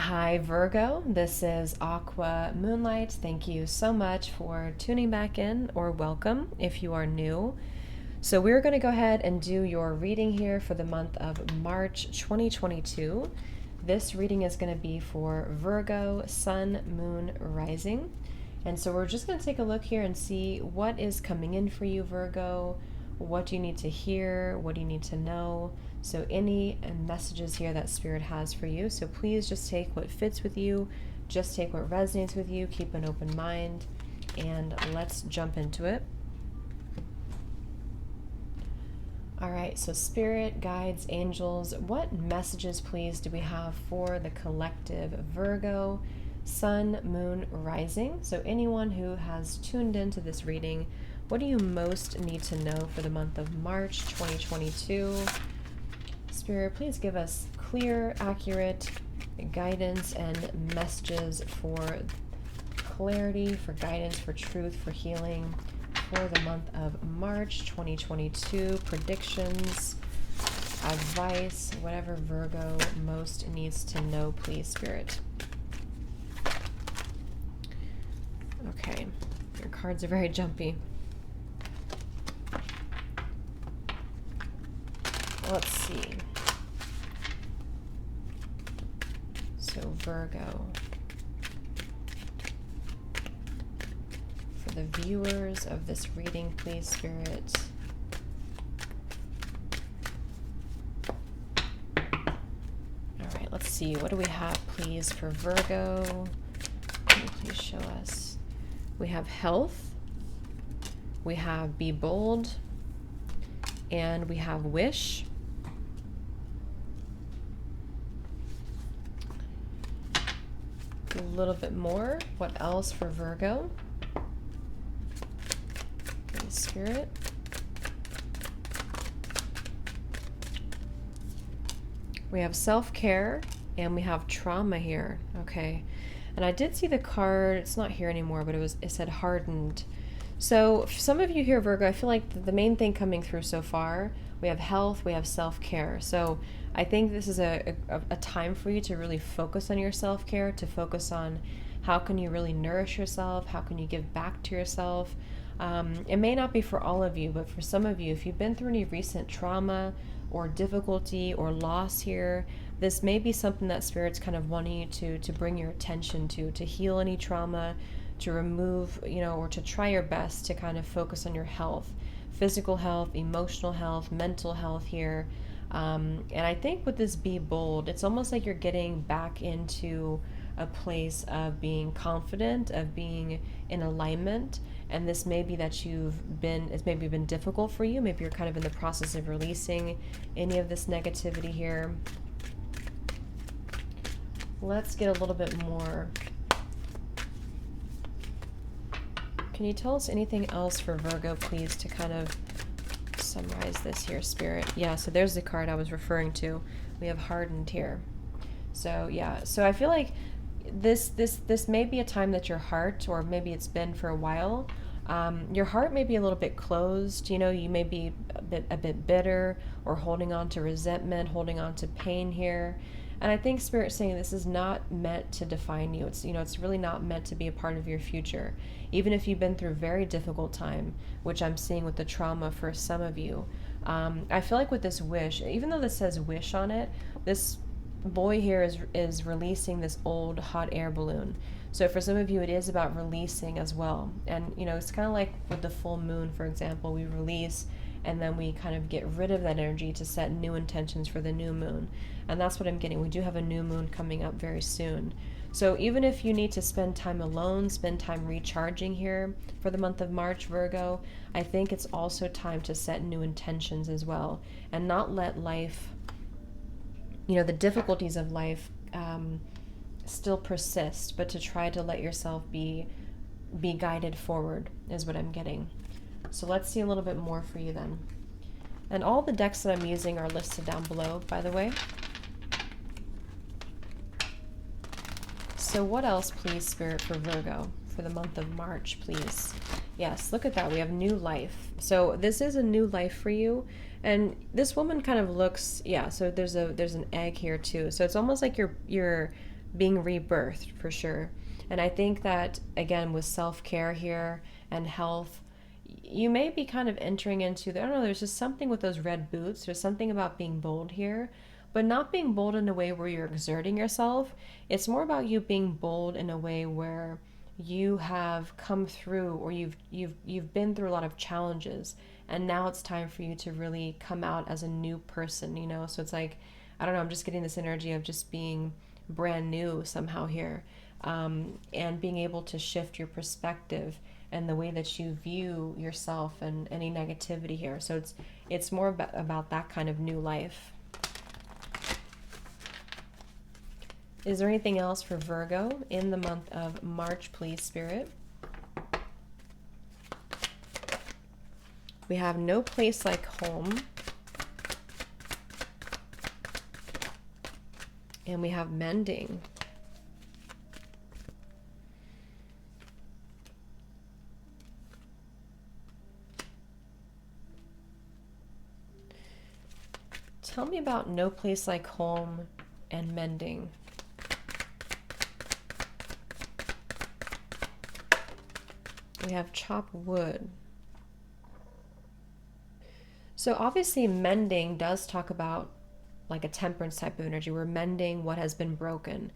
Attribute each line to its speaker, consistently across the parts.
Speaker 1: Hi, Virgo. This is Aqua Moonlight. Thank you so much for tuning back in, or welcome if you are new. So, we're going to go ahead and do your reading here for the month of March 2022. This reading is going to be for Virgo, Sun, Moon, Rising. And so, we're just going to take a look here and see what is coming in for you, Virgo. What do you need to hear? What do you need to know? So any messages here that Spirit has for you. So please just take what fits with you. Just take what resonates with you. Keep an open mind. And let's jump into it. All right, so Spirit, guides, angels, what messages, please, do we have for the collective Virgo, Sun, Moon, Rising? So anyone who has tuned into this reading, what do you most need to know for the month of March 2022? Spirit, please give us clear, accurate guidance and messages for clarity, for guidance, for truth, for healing for the month of March 2022. Predictions, advice, whatever Virgo most needs to know, please, Spirit. Okay, your cards are very jumpy. Let's see. So Virgo, for the viewers of this reading, please, Spirit. All right, let's see. What do we have, please, for Virgo? Can you please show us? We have health. We have be bold. And we have wish. A little bit more. What else for Virgo? Okay, Spirit. We have self-care and we have trauma here. Okay. And I did see the card, it's not here anymore, but it said hardened. So for some of you here, Virgo, I feel like the main thing coming through so far, we have health, we have self-care. So I think this is a time for you to really focus on your self-care, to focus on how can you really nourish yourself, how can you give back to yourself. It may not be for all of you, but for some of you, if you've been through any recent trauma or difficulty or loss here, this may be something that Spirit's kind of wanting you to bring your attention to heal any trauma, to remove, or to try your best to kind of focus on your health, physical health, emotional health, mental health here. And I think with this be bold, it's almost like you're getting back into a place of being confident, of being in alignment. And this may be that it's maybe been difficult for you. Maybe you're kind of in the process of releasing any of this negativity here. Let's get a little bit more. Can you tell us anything else for Virgo, please, to kind of summarize this here, Spirit? Yeah, so there's the card I was referring to. We have hardened here. So yeah, so I feel like this may be a time that your heart, or maybe it's been for a while, your heart may be a little bit closed. You may be a bit bitter, or holding on to resentment, holding on to pain here. And I think Spirit's saying this is not meant to define you. It's really not meant to be a part of your future. Even if you've been through a very difficult time, which I'm seeing with the trauma for some of you, I feel like with this wish, even though this says wish on it, this boy here is releasing this old hot air balloon. So for some of you, it is about releasing as well. And, it's kind of like with the full moon, for example, we release and then we kind of get rid of that energy to set new intentions for the new moon. And that's what I'm getting. We do have a new moon coming up very soon. So even if you need to spend time alone, spend time recharging here for the month of March, Virgo, I think it's also time to set new intentions as well, and not let life, the difficulties of life still persist, but to try to let yourself be guided forward is what I'm getting. So let's see a little bit more for you then. And all the decks that I'm using are listed down below, by the way. So what else, please, Spirit, for Virgo for the month of March, please? Yes, look at that. We have new life. So this is a new life for you. And this woman kind of looks, so there's an egg here too. So it's almost like you're being rebirthed for sure. And I think that, again, with self-care here and health, you may be kind of entering into I don't know, there's just something with those red boots. There's something about being bold here, but not being bold in a way where you're exerting yourself. It's more about you being bold in a way where you have come through, or you've been through a lot of challenges, and now it's time for you to really come out as a new person, you know? So it's like, I don't know, I'm just getting this energy of just being brand new somehow here, and being able to shift your perspective and the way that you view yourself and any negativity here. So it's more about that kind of new life. Is there anything else for Virgo in the month of March, please, Spirit? We have no place like home. And we have mending. Tell me about no place like home and mending. We have chop wood. So obviously mending does talk about like a temperance type of energy. We're mending what has been broken.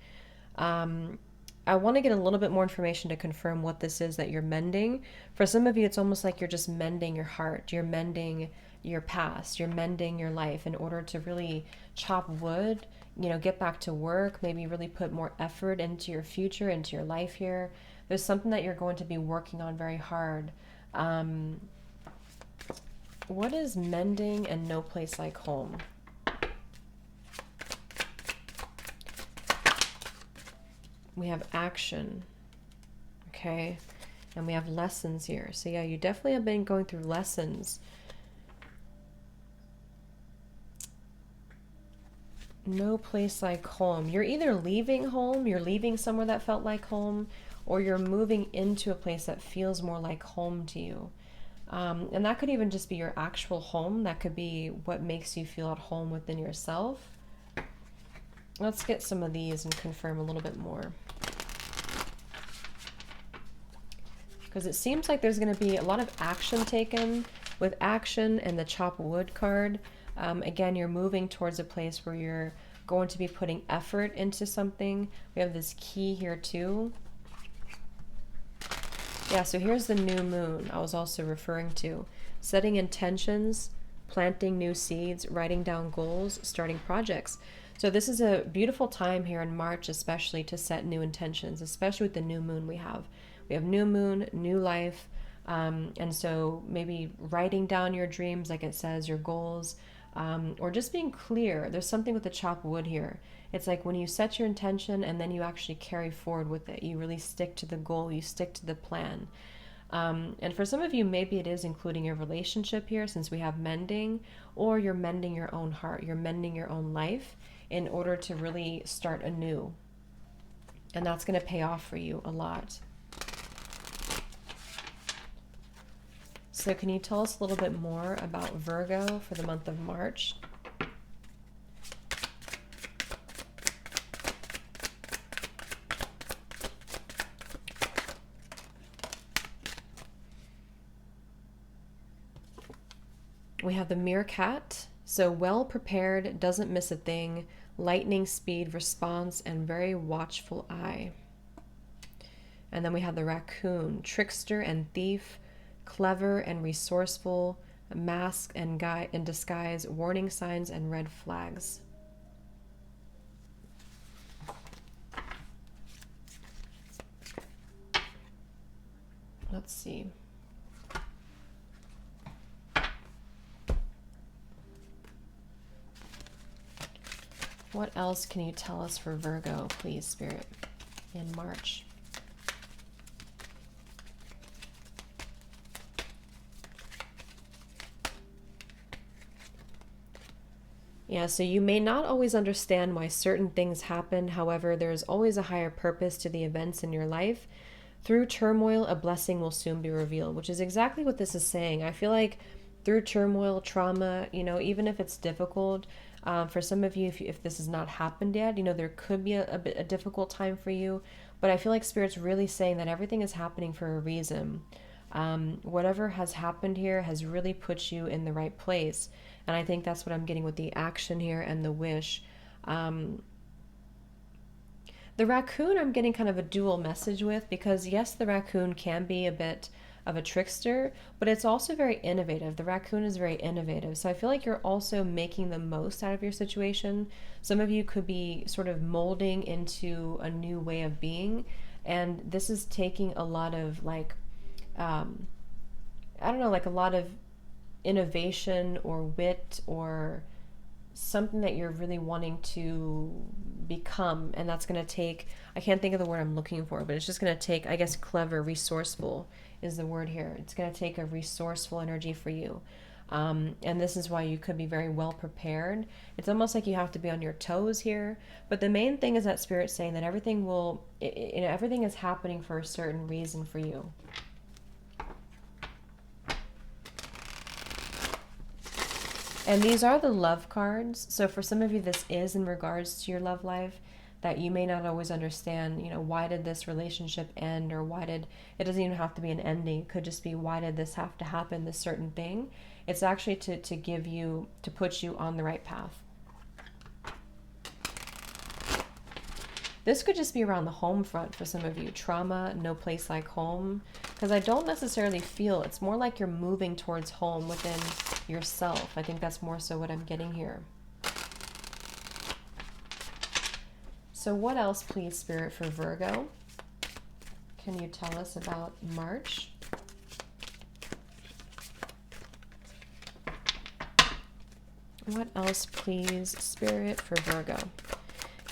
Speaker 1: I want to get a little bit more information to confirm what this is that you're mending. For some of you, it's almost like you're just mending your heart. You're mending your past. You're mending your life in order to really chop wood, you know, get back to work, maybe really put more effort into your future, into your life here. There's something that you're going to be working on very hard. What is mending and no place like home? We have action, okay? And we have lessons here. So yeah, you definitely have been going through lessons. No place like home. You're either leaving home, you're leaving somewhere that felt like home, or you're moving into a place that feels more like home to you. And that could even just be your actual home. That could be what makes you feel at home within yourself. Let's get some of these and confirm a little bit more. Because it seems like there's going to be a lot of action taken with action and the chop wood card. Again, you're moving towards a place where you're going to be putting effort into something. We have this key here too. Yeah, so here's the new moon I was also referring to. Setting intentions, planting new seeds, writing down goals, starting projects. So this is a beautiful time here in March, especially to set new intentions, especially with the new moon we have. We have new moon, new life. And so maybe writing down your dreams, like it says, your goals, or just being clear. There's something with the chop wood here. It's like when you set your intention and then you actually carry forward with it. You really stick to the goal. You stick to the plan. And for some of you, maybe it is including your relationship here, since we have mending, or you're mending your own heart. You're mending your own life in order to really start anew. And that's going to pay off for you a lot. So can you tell us a little bit more about Virgo for the month of March? We have the meerkat. So well prepared, doesn't miss a thing, lightning speed response, and very watchful eye. And then we have the raccoon, trickster and thief, clever and resourceful, mask and guy in disguise, warning signs and red flags. Let's see. What else can you tell us for Virgo, please, Spirit, in March? Yeah, so you may not always understand why certain things happen. However, there is always a higher purpose to the events in your life. Through turmoil, a blessing will soon be revealed, which is exactly what this is saying. I feel like through turmoil, trauma, you know, even if it's difficult, For some of you, if this has not happened yet, you know, there could be a difficult time for you, but I feel like Spirit's really saying that everything is happening for a reason. Whatever has happened here has really put you in the right place. And I think that's what I'm getting with the action here and the wish. The raccoon, I'm getting kind of a dual message with, because yes, the raccoon can be a bit of a trickster, but it's also very innovative. The raccoon is very innovative. So I feel like you're also making the most out of your situation. Some of you could be sort of molding into a new way of being. And this is taking a lot of like, I don't know, like a lot of innovation or wit or something that you're really wanting to become. And that's going to take, I can't think of the word I'm looking for, but it's just going to take, I guess, clever, resourceful is the word here. It's going to take a resourceful energy for you. And this is why you could be very well prepared. It's almost like you have to be on your toes here. But the main thing is that Spirit's saying that everything will, everything is happening for a certain reason for you. And these are the love cards. So for some of you, this is in regards to your love life, that you may not always understand, you know, why did this relationship end, or why did, it doesn't even have to be an ending. It could just be, why did this have to happen, this certain thing. It's actually to give you, to put you on the right path. This could just be around the home front for some of you. Trauma, no place like home. Because I don't necessarily feel, it's more like you're moving towards home within yourself. I think that's more so what I'm getting here. So what else, please, Spirit, for Virgo? Can you tell us about March? What else, please, Spirit, for Virgo?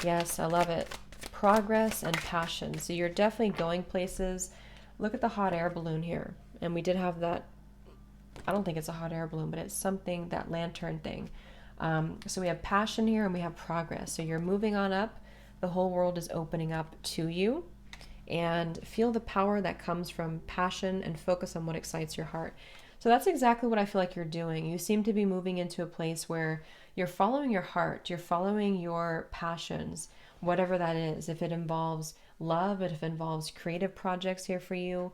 Speaker 1: Yes, I love it. Progress and passion. So you're definitely going places. Look at the hot air balloon here. And we did have that, I don't think it's a hot air balloon, but it's something, that lantern thing. So we have passion here and we have progress. So you're moving on up. The whole world is opening up to you. And feel the power that comes from passion and focus on what excites your heart. So that's exactly what I feel like you're doing. You seem to be moving into a place where you're following your heart. You're following your passions, whatever that is. If it involves love, if it involves creative projects here for you,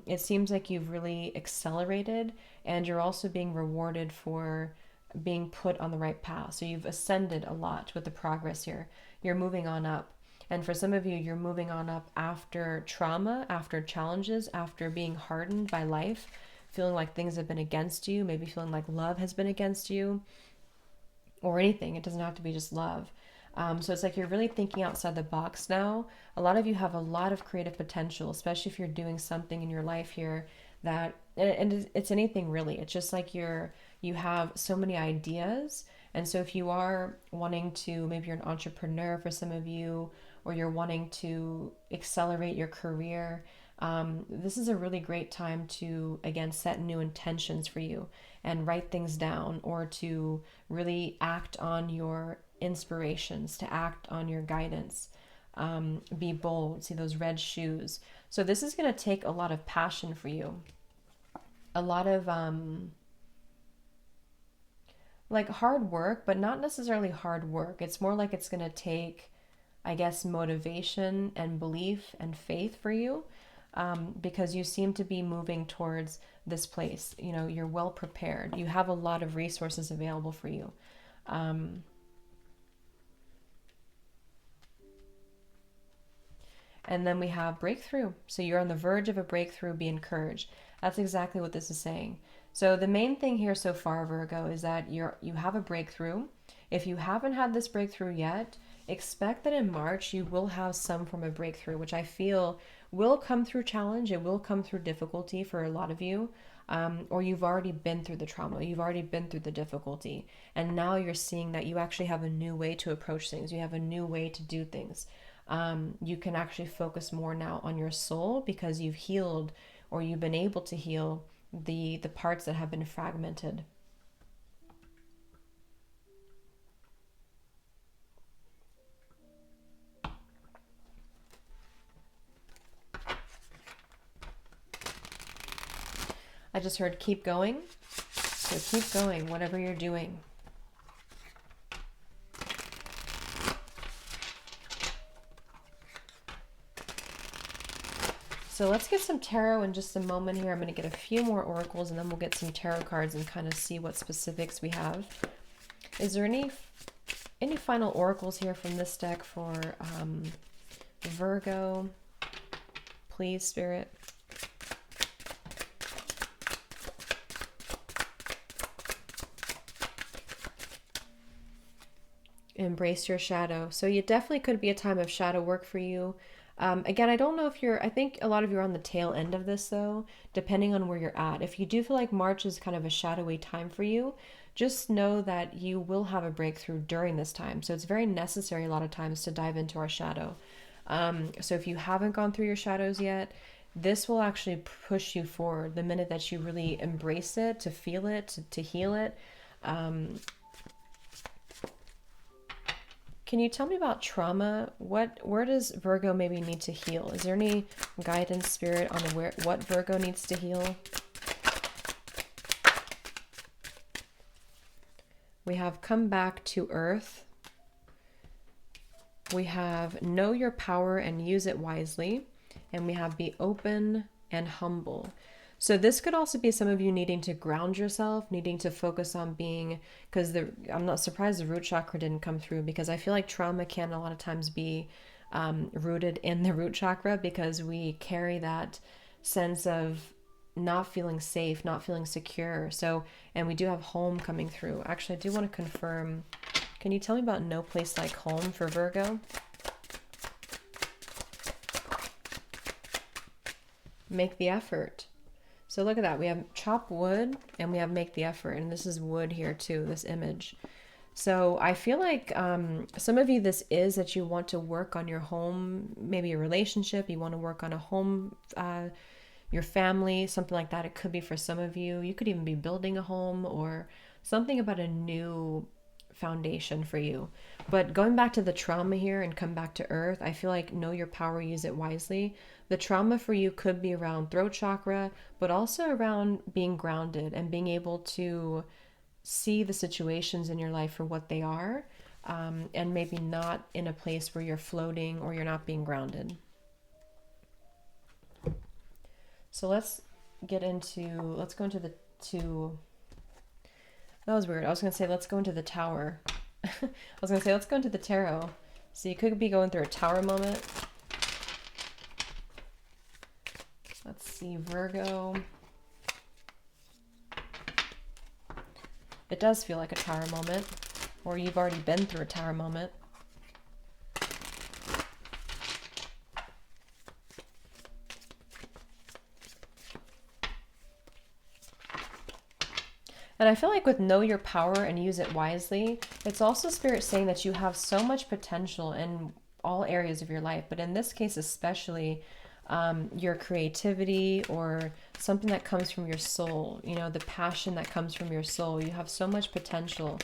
Speaker 1: it seems like you've really accelerated, and you're also being rewarded for being put on the right path. So you've ascended a lot with the progress here. You're moving on up. And for some of you, you're moving on up after trauma, after challenges, after being hardened by life, feeling like things have been against you, maybe feeling like love has been against you, or anything. It doesn't have to be just love. So it's like you're really thinking outside the box now. A lot of you have a lot of creative potential, especially if you're doing something in your life here that, and it's anything really. It's just like you have so many ideas. And so if you are wanting to, maybe you're an entrepreneur for some of you, or you're wanting to accelerate your career, this is a really great time to, again, set new intentions for you and write things down, or to really act on your inspirations, to act on your guidance. Be bold. See those red shoes. So this is going to take a lot of passion for you. A lot of like hard work, but not necessarily hard work. It's more like it's going to take, I guess, motivation and belief and faith for you, because you seem to be moving towards this place. You know, you're well prepared. You have a lot of resources available for you. And then we have breakthrough. So you're on the verge of a breakthrough. Be encouraged. That's exactly what this is saying. So the main thing here so far, Virgo, is that you have a breakthrough. If you haven't had this breakthrough yet, expect that in March you will have some form of breakthrough, which I feel will come through challenge. It will come through difficulty for a lot of you. Or you've already been through the trauma. You've already been through the difficulty. And now you're seeing that you actually have a new way to approach things. You have a new way to do things. You can actually focus more now on your soul, because you've healed, or you've been able to heal the parts that have been fragmented. I just heard keep going. So keep going, whatever you're doing. So let's get some tarot in just a moment here. I'm going to get a few more oracles and then we'll get some tarot cards and kind of see what specifics we have. Is there any final oracles here from this deck for Virgo? Please, Spirit. Embrace your shadow. So it definitely could be a time of shadow work for you. Again, I don't know if I think a lot of you are on the tail end of this though, depending on where you're at. If you do feel like March is kind of a shadowy time for you, just know that you will have a breakthrough during this time. So it's very necessary a lot of times to dive into our shadow. So if you haven't gone through your shadows yet, this will actually push you forward the minute that you really embrace it, to feel it, to heal it. Can you tell me about trauma? Where does Virgo maybe need to heal? Is there any guidance, Spirit, on what Virgo needs to heal? We have come back to earth. We have know your power and use it wisely. And we have be open and humble. So this could also be some of you needing to ground yourself, needing to focus on being, because I'm not surprised the root chakra didn't come through, because I feel like trauma can a lot of times be rooted in the root chakra, because we carry that sense of not feeling safe, not feeling secure. So, and we do have home coming through. Actually, I do want to confirm. Can you tell me about no place like home for Virgo? Make the effort. So look at that. We have chop wood and we have make the effort. And this is wood here too, this image. So I feel like some of you, this is that you want to work on your home, maybe a relationship. You want to work on a home, your family, something like that. It could be for some of you. You could even be building a home or something about a new foundation for you. But going back to the trauma here and come back to earth, I feel like know your power, use it wisely. The trauma for you could be around throat chakra, but also around being grounded and being able to see the situations in your life for what they are, and maybe not in a place where you're floating or you're not being grounded. So let's go into that was weird. I was going to say, let's go into the tower. I was going to say, let's go into the tarot. So you could be going through a tower moment. Let's see, Virgo. It does feel like a tower moment, or you've already been through a tower moment. And I feel like with know your power and use it wisely, it's also Spirit saying that you have so much potential in all areas of your life, but in this case especially, your creativity or something that comes from your soul, you know, the passion that comes from your soul. You have so much potential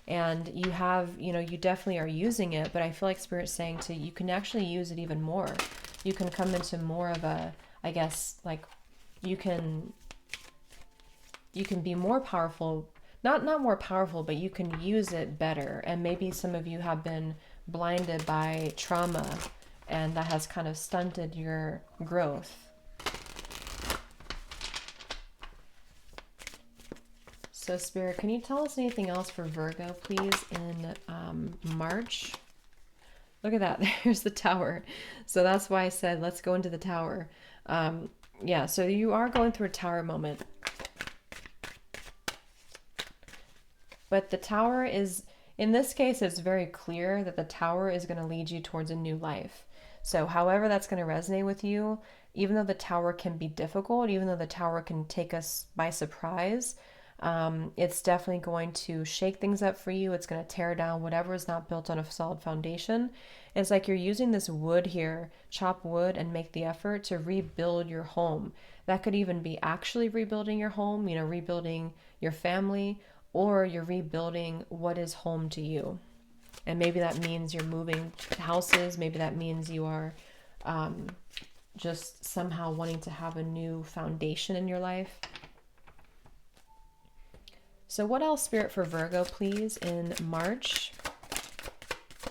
Speaker 1: and you have, you know, you definitely are using it, but I feel like Spirit's saying you can actually use it even more. You can come into more of a, I guess, like you can be more powerful, not more powerful, but you can use it better. And maybe some of you have been blinded by trauma and that has kind of stunted your growth. So Spirit, can you tell us anything else for Virgo, please, in March? Look at that. There's the tower. So that's why I said, let's go into the tower. Yeah, so you are going through a tower moment. But the tower is, in this case, it's very clear that the tower is going to lead you towards a new life. So however that's going to resonate with you, even though the tower can be difficult, even though the tower can take us by surprise, it's definitely going to shake things up for you. It's going to tear down whatever is not built on a solid foundation. It's like you're using this wood here, chop wood and make the effort to rebuild your home. That could even be actually rebuilding your home, you know, rebuilding your family, or you're rebuilding what is home to you. And maybe that means you're moving houses. Maybe that means you are just somehow wanting to have a new foundation in your life. So what else, Spirit, for Virgo, please, in March?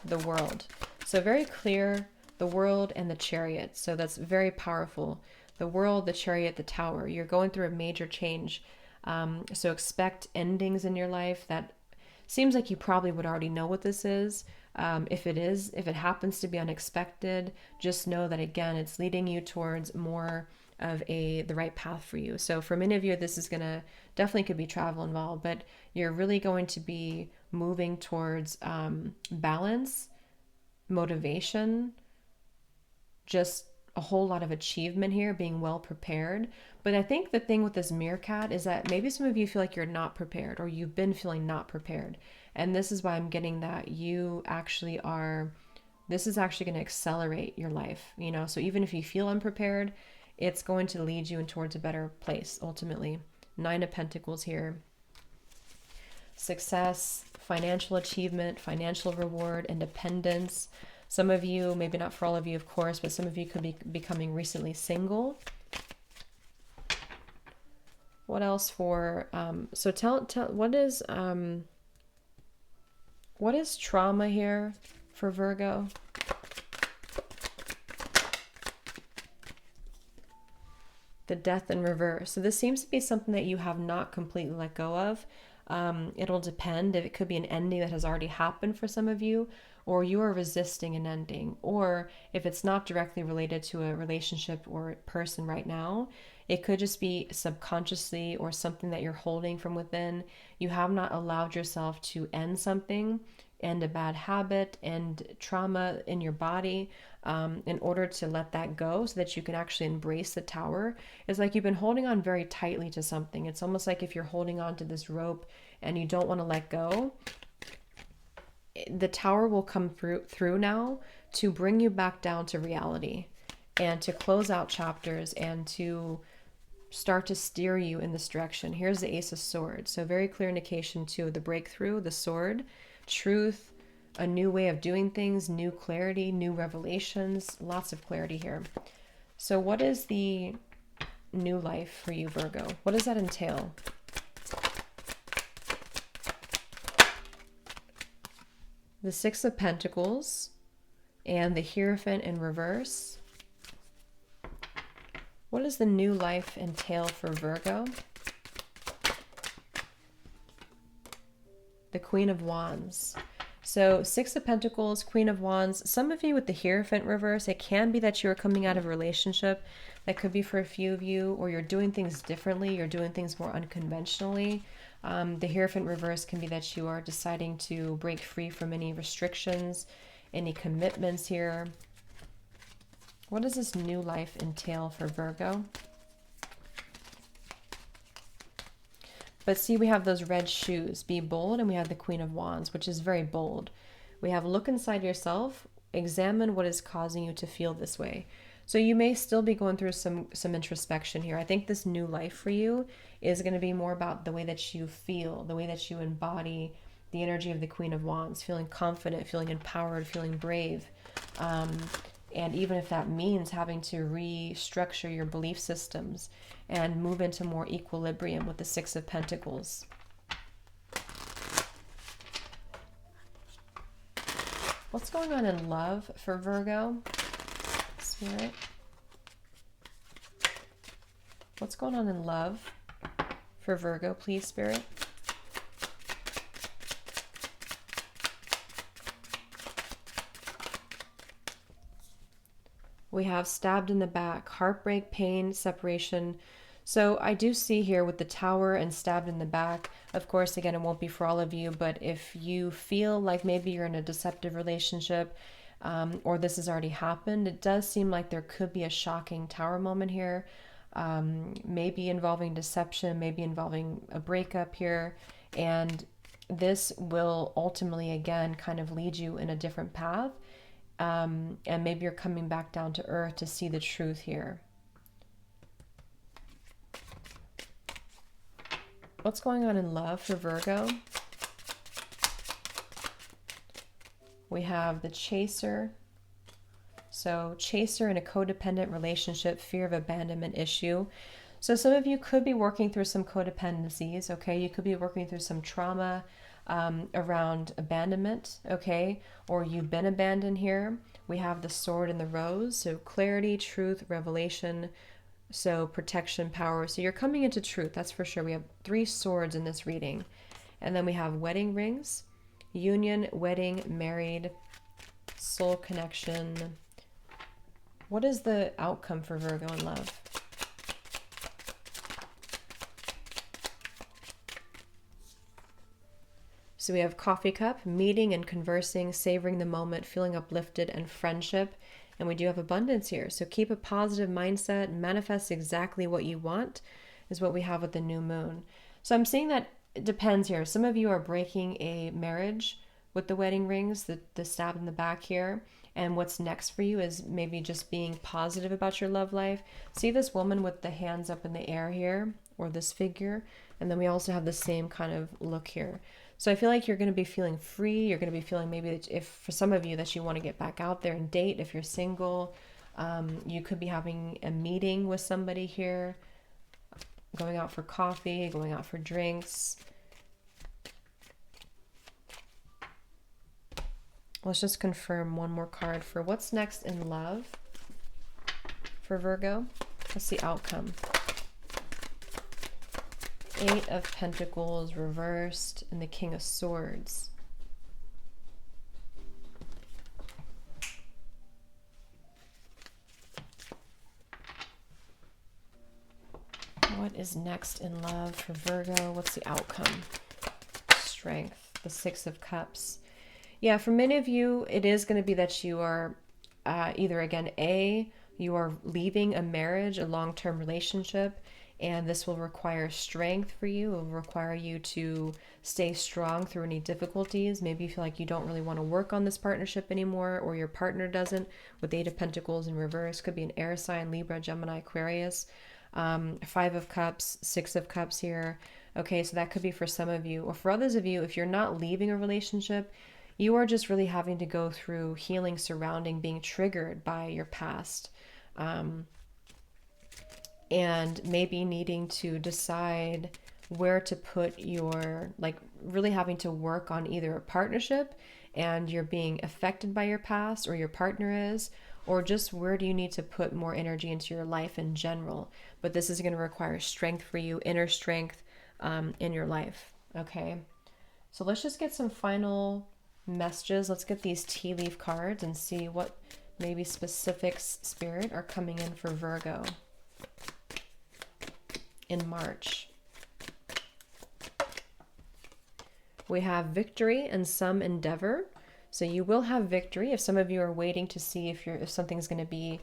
Speaker 1: The World. So very clear, the World and the Chariot. So that's very powerful. the World, the Chariot, the Tower. You're going through a major change. So expect endings in your life. That seems like you probably would already know what this is. If it happens to be unexpected, just know that again, it's leading you towards more of the right path for you. So for many of you, this is gonna definitely could be travel involved, but you're really going to be moving towards balance, motivation, just a whole lot of achievement here, being well prepared. But I think the thing with this meerkat is that maybe some of you feel like you're not prepared, or you've been feeling not prepared. And this is why I'm getting that you actually are, this is actually going to accelerate your life, you know? So even if you feel unprepared, it's going to lead you in towards a better place, ultimately. 9 of Pentacles here. Success, financial achievement, financial reward, independence. Some of you, maybe not for all of you, of course, but some of you could be becoming recently single. What else for, so tell, what is trauma here for Virgo? The Death in reverse. So this seems to be something that you have not completely let go of. It'll depend if it could be an ending that has already happened for some of you, or you are resisting an ending, or if it's not directly related to a relationship or person right now, it could just be subconsciously or something that you're holding from within. You have not allowed yourself to end something, end a bad habit, and trauma in your body, in order to let that go so that you can actually embrace the Tower. It's like you've been holding on very tightly to something. It's almost like if you're holding on to this rope and you don't want to let go, the Tower will come through now to bring you back down to reality and to close out chapters and to start to steer you in this direction. Here's the Ace of Swords. So very clear indication to the breakthrough, the sword, truth, a new way of doing things, new clarity, new revelations, lots of clarity here. So what is the new life for you, Virgo? What does that entail? The Six of Pentacles and the Hierophant in reverse. What does the new life entail for Virgo? The Queen of Wands. So 6 of Pentacles, Queen of Wands. Some of you with the Hierophant reverse, it can be that you're coming out of a relationship. That could be for a few of you, or you're doing things differently. You're doing things more unconventionally. The Hierophant reverse can be that you are deciding to break free from any restrictions, any commitments here. What does this new life entail for Virgo? But see, we have those red shoes, be bold, and we have the Queen of Wands, which is very bold. We have look inside yourself, examine what is causing you to feel this way. So you may still be going through some introspection here. I think this new life for you is going to be more about the way that you feel, the way that you embody the energy of the Queen of Wands, feeling confident, feeling empowered, feeling brave. And even if that means having to restructure your belief systems and move into more equilibrium with the Six of Pentacles. What's going on in love for Virgo? Spirit. What's going on in love for Virgo, please, Spirit? We have stabbed in the back, heartbreak, pain, separation. So I do see here with the Tower and stabbed in the back, of course, again, it won't be for all of you, but if you feel like maybe you're in a deceptive relationship, or this has already happened, it does seem like there could be a shocking Tower moment here, maybe involving deception, maybe involving a breakup here, and this will ultimately, again, kind of lead you in a different path. And maybe you're coming back down to earth to see the truth here. What's going on in love for Virgo? We have the Chaser. So Chaser in a codependent relationship, fear of abandonment issue. So some of you could be working through some codependencies, okay? You could be working through some trauma around abandonment, okay? Or you've been abandoned here. We have the Sword and the Rose, so clarity, truth, revelation, So protection, power. So you're coming into truth, that's for sure. We have 3 swords in this reading. And then we have wedding rings, union, wedding, married, soul connection. What is the outcome for Virgo in love? So we have coffee cup, meeting and conversing, savoring the moment, feeling uplifted, and friendship. And we do have abundance here. So keep a positive mindset, manifest exactly what you want is what we have with the new moon. So I'm seeing that it depends here. Some of you are breaking a marriage with the wedding rings, the stab in the back here. And what's next for you is maybe just being positive about your love life. See this woman with the hands up in the air here, or this figure. And then we also have the same kind of look here. So I feel like you're going to be feeling free. You're going to be feeling maybe that if for some of you that you want to get back out there and date. If you're single, you could be having a meeting with somebody here, going out for coffee, going out for drinks. Let's just confirm one more card for what's next in love for Virgo. What's the outcome? 8 of Pentacles reversed and the King of Swords. What is next in love for Virgo? What's the outcome? Strength, the 6 of Cups. Yeah, for many of you, it is going to be that you are either, again, you are leaving a marriage, a long-term relationship, and this will require strength for you. It will require you to stay strong through any difficulties. Maybe you feel like you don't really want to work on this partnership anymore, or your partner doesn't, with 8 of Pentacles in reverse. Could be an air sign, Libra, Gemini, Aquarius. 5 of Cups, 6 of Cups here. Okay, so that could be for some of you. Or for others of you, if you're not leaving a relationship, you are just really having to go through healing surrounding being triggered by your past. And maybe needing to decide where to put your, like really having to work on either a partnership and you're being affected by your past, or your partner is, or just where do you need to put more energy into your life in general. But this is going to require strength for you, inner strength in your life. Okay, so let's just get some final messages. Let's get these tea leaf cards and see what maybe specifics, Spirit, are coming in for Virgo in March. We have victory and some endeavor. So you will have victory. If some of you are waiting to see if something's going to be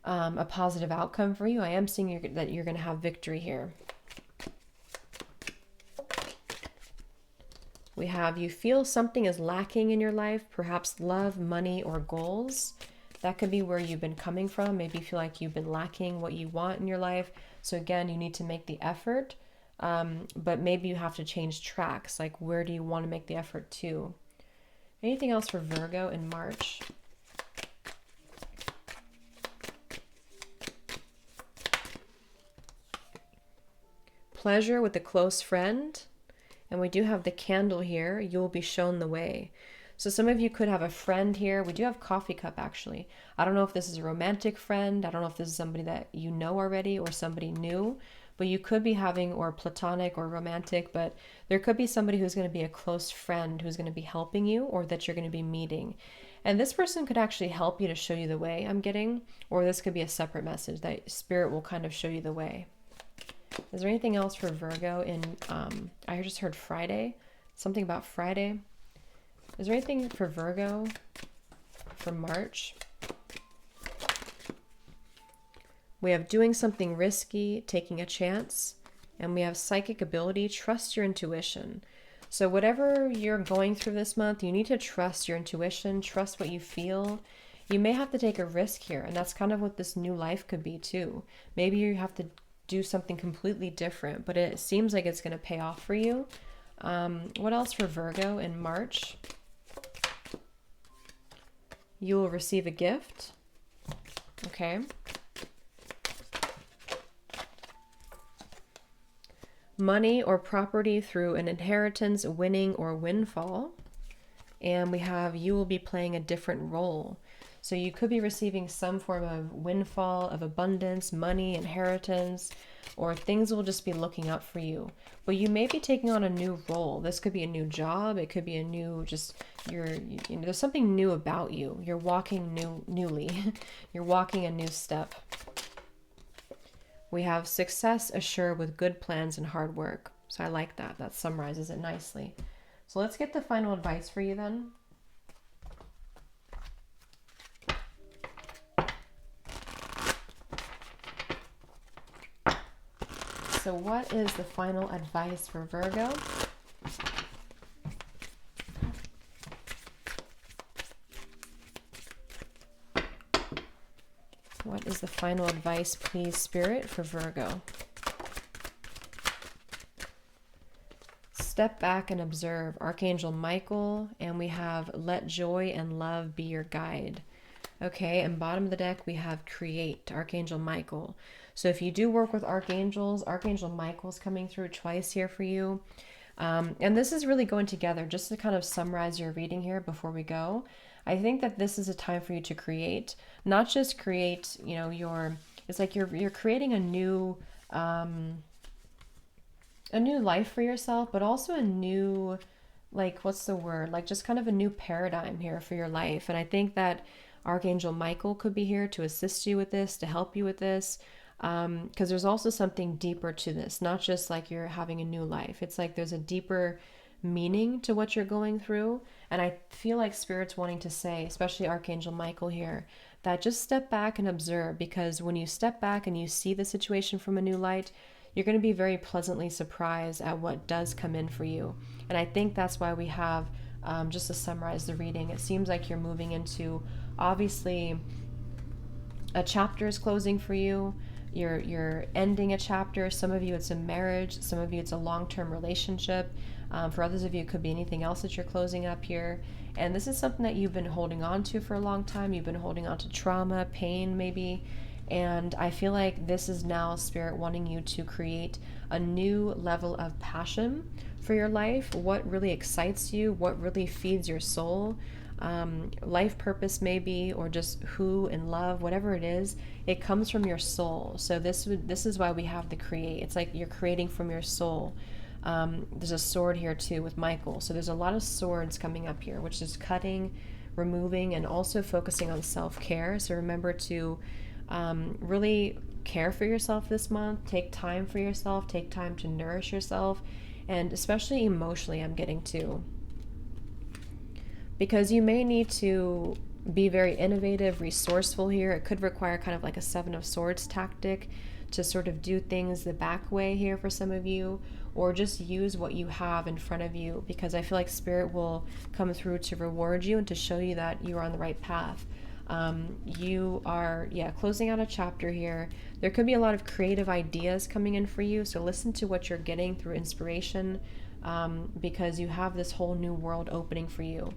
Speaker 1: a positive outcome for you, I am seeing that you're going to have victory here. We have you feel something is lacking in your life, perhaps love, money, or goals. That could be where you've been coming from. Maybe you feel like you've been lacking what you want in your life. So again, you need to make the effort, but maybe you have to change tracks. Like, where do you want to make the effort to? Anything else for Virgo in March? Pleasure with a close friend. And we do have the candle here. You'll be shown the way. So some of you could have a friend here. We do have coffee cup, actually. I don't know if this is a romantic friend. I don't know if this is somebody that you know already or somebody new. But you could be having, or platonic or romantic, but there could be somebody who's going to be a close friend who's going to be helping you, or that you're going to be meeting. And this person could actually help you to show you the way, I'm getting. Or this could be a separate message that Spirit will kind of show you the way. Is there anything else for Virgo in, I just heard Friday, something about Friday. Is there anything for Virgo for March? We have doing something risky, taking a chance, and we have psychic ability, trust your intuition. So whatever you're going through this month, you need to trust your intuition, trust what you feel. You may have to take a risk here, and that's kind of what this new life could be too. Maybe you have to do something completely different, but it seems like it's going to pay off for you. What else for Virgo in March? You will receive a gift. Okay. Money or property through an inheritance, winning, or windfall. And we have you will be playing a different role. So you could be receiving some form of windfall of abundance, money, inheritance, or things will just be looking up for you. But you may be taking on a new role. This could be a new job. It could be a new, there's something new about you. You're walking newly. You're walking a new step. We have success assured with good plans and hard work. So I like that. That summarizes it nicely. So let's get the final advice for you then. So what is the final advice for Virgo? What is the final advice, please, Spirit, for Virgo? Step back and observe, Archangel Michael, and we have let joy and love be your guide. Okay, and bottom of the deck, we have create, Archangel Michael. So if you do work with archangels, Archangel Michael's coming through twice here for you. And this is really going together. Just to kind of summarize your reading here before we go, I think that this is a time for you to create, not just create, it's like you're creating a new life for yourself, but also a new, what's the word? Just kind of a new paradigm here for your life. And I think that Archangel Michael could be here to assist you with this, to help you with this. Because there's also something deeper to this, not just like you're having a new life. It's like there's a deeper meaning to what you're going through. And I feel like Spirit's wanting to say, especially Archangel Michael here, that just step back and observe, because when you step back and you see the situation from a new light, you're going to be very pleasantly surprised at what does come in for you. And I think that's why we have, just to summarize the reading, it seems like you're moving into, obviously, a chapter is closing for you. You're ending a chapter. Some of you it's a marriage. Some of you it's a long-term relationship. For others of you it could be anything else that you're closing up here. And this is something that you've been holding on to for a long time. You've been holding on to trauma, pain maybe. And I feel like this is now Spirit wanting you to create a new level of passion for your life. What really excites you, what really feeds your soul. Life purpose maybe, or just who in love, whatever it is, it comes from your soul. So this is why we have the create. It's like you're creating from your soul. There's a sword here too with Michael. So there's a lot of swords coming up here, which is cutting, removing, and also focusing on self-care. So remember to really care for yourself this month. Take time for yourself. Take time to nourish yourself. And especially emotionally, I'm getting to. Because you may need to be very innovative, resourceful here. It could require kind of like a Seven of Swords tactic to sort of do things the back way here for some of you, or just use what you have in front of you, because I feel like Spirit will come through to reward you and to show you that you are on the right path. You are, closing out a chapter here. There could be a lot of creative ideas coming in for you, so listen to what you're getting through inspiration, because you have this whole new world opening for you.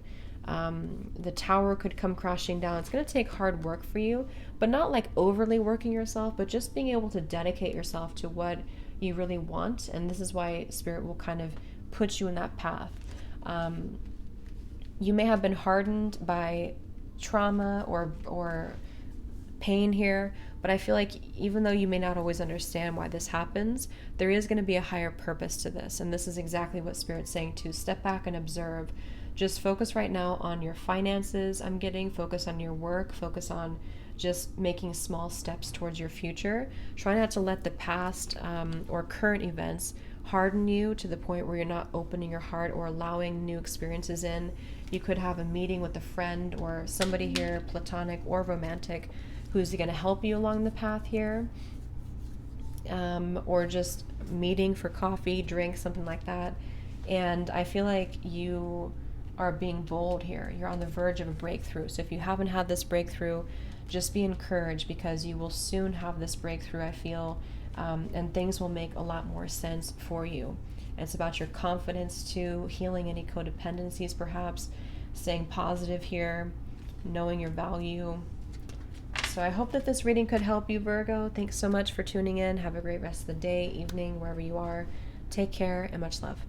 Speaker 1: The tower could come crashing down. It's going to take hard work for you, but not like overly working yourself, but just being able to dedicate yourself to what you really want. And this is why Spirit will kind of put you in that path. You may have been hardened by trauma or pain here, but I feel like even though you may not always understand why this happens, there is going to be a higher purpose to this. And this is exactly what Spirit's saying, to step back and observe. Just focus right now on your finances. I'm getting focus on your work, focus on just making small steps towards your future. Try not to let the past or current events harden you to the point where you're not opening your heart or allowing new experiences in. You could have a meeting with a friend or somebody here, platonic or romantic, who's going to help you along the path here. Or just meeting for coffee, drink, something like that. And I feel like you are being bold here. You're on the verge of a breakthrough. So if you haven't had this breakthrough, just be encouraged, because you will soon have this breakthrough, I feel, and things will make a lot more sense for you. And it's about your confidence too, healing any codependencies perhaps, staying positive here, knowing your value. So I hope that this reading could help you, Virgo. Thanks so much for tuning in. Have a great rest of the day, evening, wherever you are. Take care and much love.